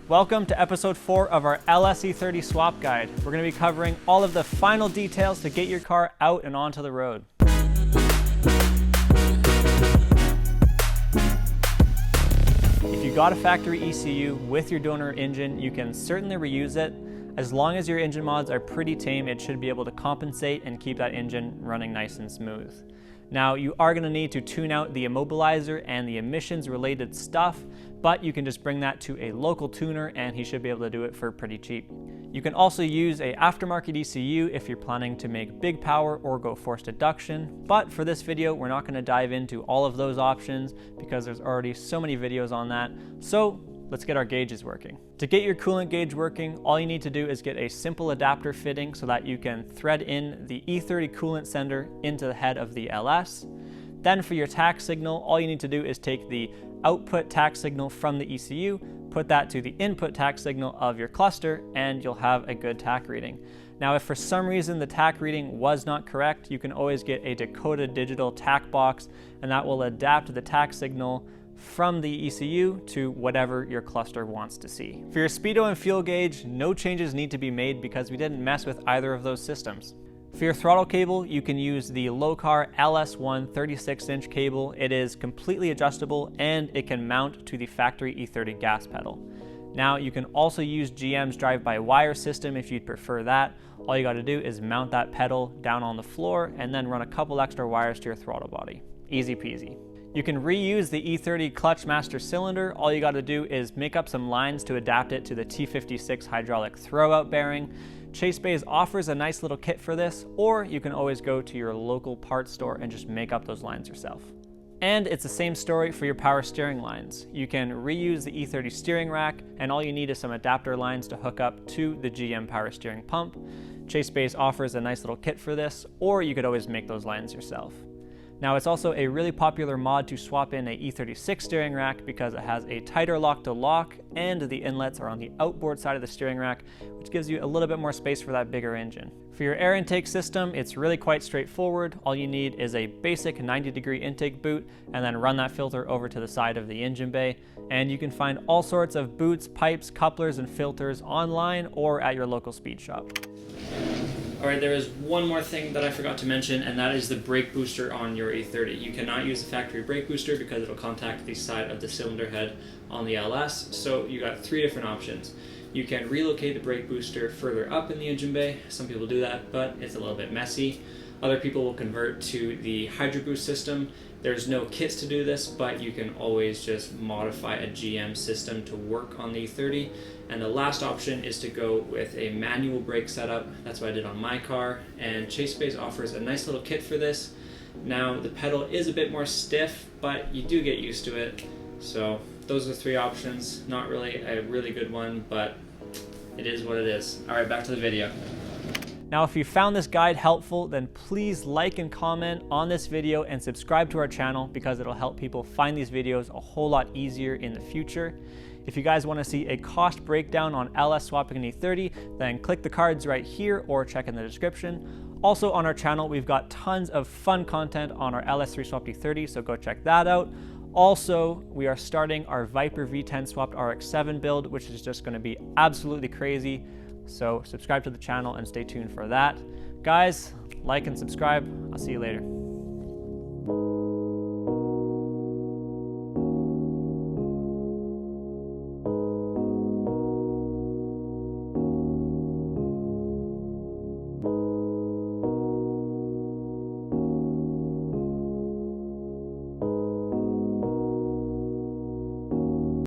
Welcome to episode 4 of our LS E30 swap guide. We're going to be covering all of the final details to get your car out and onto the road. If you got a factory ECU with your donor engine, you can certainly reuse it. As long as your engine mods are pretty tame, it should be able to compensate and keep that engine running nice and smooth. Now, you are going to need to tune out the immobilizer and the emissions related stuff, but you can just bring that to a local tuner and he should be able to do it for pretty cheap. You can also use a aftermarket ECU if you're planning to make big power or go forced induction, but for this video we're not going to dive into all of those options because there's already so many videos on that. So let's get our gauges working. To get your coolant gauge working, all you need to do is get a simple adapter fitting so that you can thread in the E30 coolant sender into the head of the LS. Then for your tach signal, all you need to do is take the output tach signal from the ECU, put that to the input tach signal of your cluster, and you'll have a good tach reading. Now, if for some reason the tach reading was not correct, you can always get a decoded digital tach box, and that will adapt the tach signal from the ECU to whatever your cluster wants to see. For your speedo and fuel gauge, no changes need to be made because we didn't mess with either of those systems. For your throttle cable, you can use the Locar LS1 36-inch cable. It is completely adjustable and it can mount to the factory E30 gas pedal. Now, you can also use GM's drive-by-wire system if you'd prefer that. All you got to do is mount that pedal down on the floor and then run a couple extra wires to your throttle body. Easy peasy. You can reuse the E30 clutch master cylinder. All you got to do is make up some lines to adapt it to the T56 hydraulic throwout bearing. Chase Bays offers a nice little kit for this, or you can always go to your local parts store and just make up those lines yourself. And it's the same story for your power steering lines. You can reuse the E30 steering rack, and all you need is some adapter lines to hook up to the GM power steering pump. Chase Bays offers a nice little kit for this, or you could always make those lines yourself. Now, it's also a really popular mod to swap in a E36 steering rack because it has a tighter lock to lock and the inlets are on the outboard side of the steering rack, which gives you a little bit more space for that bigger engine. For your air intake system, it's really quite straightforward. All you need is a basic 90-degree intake boot and then run that filter over to the side of the engine bay. And you can find all sorts of boots, pipes, couplers, and filters online or at your local speed shop. Alright, there is one more thing that I forgot to mention, and that is the brake booster on your E30. You cannot use the factory brake booster because it'll contact the side of the cylinder head on the LS, so you got 3 different options. You can relocate the brake booster further up in the engine bay. Some people do that, but it's a little bit messy. Other people will convert to the Hydro Boost system. There's no kits to do this, but you can always just modify a GM system to work on the E30. And the last option is to go with a manual brake setup. That's what I did on my car. And Chase Bays offers a nice little kit for this. Now, the pedal is a bit more stiff, but you do get used to it. So those are 3 options. Not really a really good one, but it is what it is. All right, back to the video. Now, if you found this guide helpful, then please like and comment on this video and subscribe to our channel because it'll help people find these videos a whole lot easier in the future. If you guys want to see a cost breakdown on LS swapping an E30, then click the cards right here or check in the description. Also on our channel, we've got tons of fun content on our LS3 swapped E30, so go check that out. Also, we are starting our Viper V10 swapped RX7 build, which is just going to be absolutely crazy. So subscribe to the channel and stay tuned for that. Guys, like and subscribe. I'll see you later.